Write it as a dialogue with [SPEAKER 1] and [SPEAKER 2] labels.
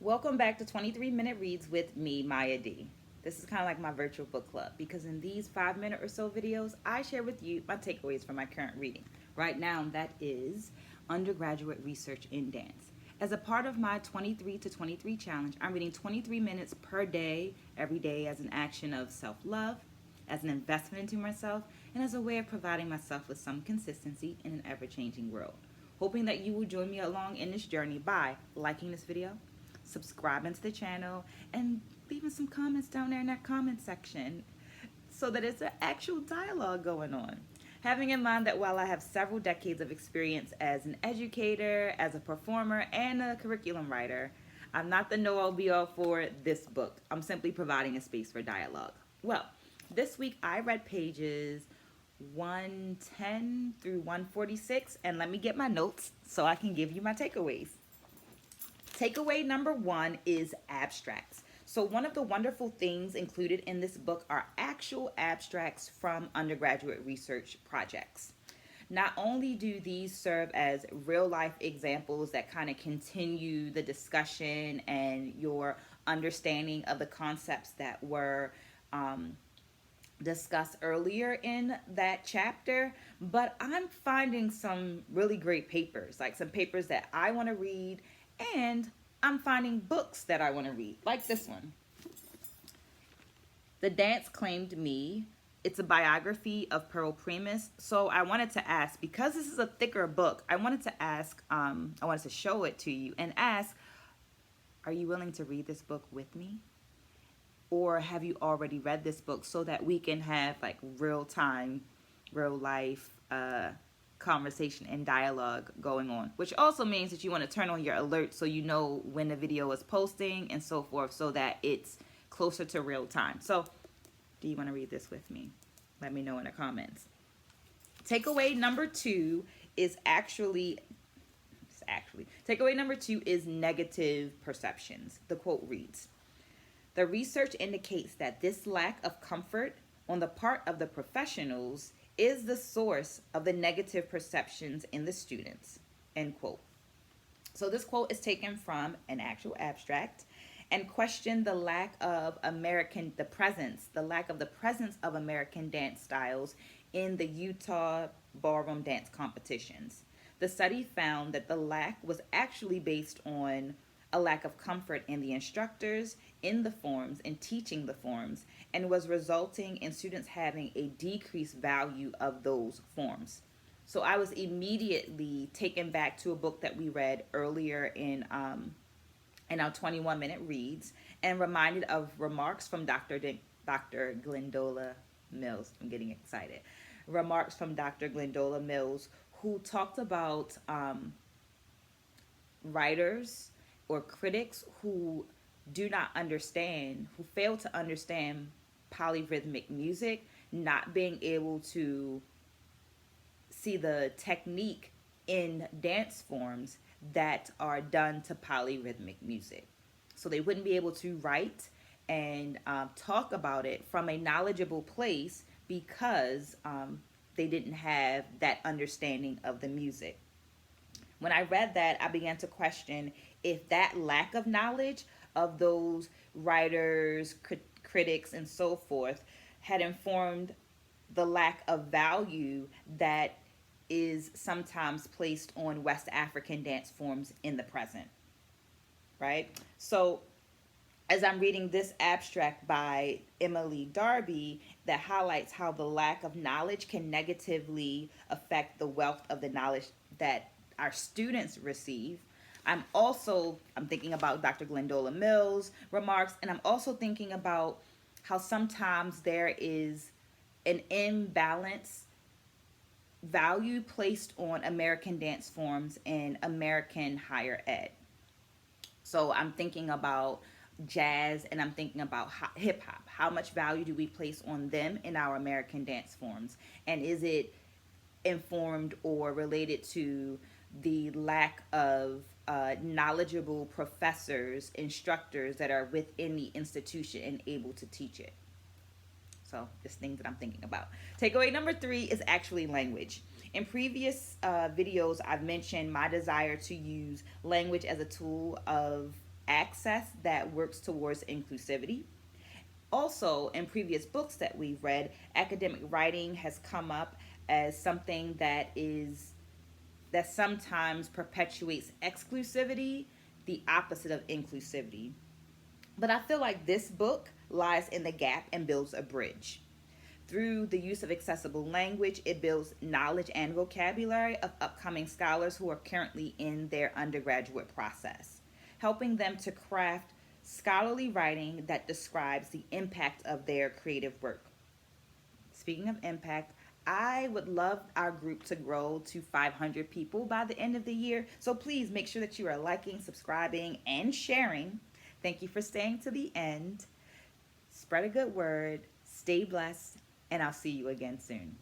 [SPEAKER 1] Welcome back to 23-Minute Reads with me, Mya D. This is kind of like my virtual book club because in these 5 minute or so videos, I share with you my takeaways from my current reading. Right now, that is Undergraduate Research in Dance. As a part of my 23 to 23 challenge, I'm reading 23 minutes per day, every day, as an action of self love, as an investment into myself, and as a way of providing myself with some consistency in an ever changing world. Hoping that you will join me along in this journey by liking this video, subscribing to the channel, and leaving some comments down there in that comment section so that it's an actual dialogue going on. Having in mind that while I have several decades of experience as an educator, as a performer, and a curriculum writer, I'm not the know-all be-all for this book. I'm simply providing a space for dialogue. Well, this week I read pages 110 through 146, and let me get my notes so I can give you my takeaways. Takeaway number one is abstracts. So one of the wonderful things included in this book are actual abstracts from undergraduate research projects. Not only do these serve as real life examples that kind of continue the discussion and your understanding of the concepts that were discussed earlier in that chapter, but I'm finding some really great papers, like some papers that I want to read, and I'm finding books that I want to read, like this one. The Dance Claimed Me. It's a biography of Pearl Primus. So I wanted to ask, because this is a thicker book, I wanted to show it to you and ask, are you willing to read this book with me? Or have you already read this book so that we can have like real time, real life conversation and dialogue going on, which also means that you want to turn on your alerts so you know when the video is posting and so forth, so that it's closer to real time. So do you want to read this with me? Let me know in the comments. Takeaway number two is takeaway number two is negative perceptions. The quote reads, "The research indicates that this lack of comfort on the part of the professionals is the source of the negative perceptions in the students," end quote. So this quote is taken from an actual abstract and questioned the lack of the lack of the presence of American dance styles in the Utah ballroom dance competitions. The study found that the lack was actually based on a lack of comfort in the instructors, in the forms, and teaching the forms, and was resulting in students having a decreased value of those forms. So I was immediately taken back to a book that we read earlier in our 21-minute reads, and reminded of remarks from Dr. Glendola Mills. I'm getting excited. Remarks from Dr. Glendola Mills, who talked about writers or critics who fail to understand polyrhythmic music, not being able to see the technique in dance forms that are done to polyrhythmic music. So they wouldn't be able to write and talk about it from a knowledgeable place because they didn't have that understanding of the music. When I read that, I began to question if that lack of knowledge of those writers, critics, and so forth had informed the lack of value that is sometimes placed on West African dance forms in the present, right? So as I'm reading this abstract by Emily Darby that highlights how the lack of knowledge can negatively affect the wealth of the knowledge that our students receive, I'm thinking about Dr. Glendola Mills' remarks, and I'm also thinking about how sometimes there is an imbalance value placed on American dance forms in American higher ed. So I'm thinking about jazz and I'm thinking about hip hop. How much value do we place on them in our American dance forms? And is it informed or related to the lack of knowledgeable professors, instructors that are within the institution and able to teach it? So just things that I'm thinking about. Takeaway number three is actually language. In previous videos, I've mentioned my desire to use language as a tool of access that works towards inclusivity. Also, in previous books that we've read, academic writing has come up as something that sometimes perpetuates exclusivity, the opposite of inclusivity. But I feel like this book lies in the gap and builds a bridge. Through the use of accessible language, it builds knowledge and vocabulary of upcoming scholars who are currently in their undergraduate process, helping them to craft scholarly writing that describes the impact of their creative work. Speaking of impact, I would love our group to grow to 500 people by the end of the year. So please make sure that you are liking, subscribing, and sharing. Thank you for staying to the end. Spread a good word, stay blessed, and I'll see you again soon.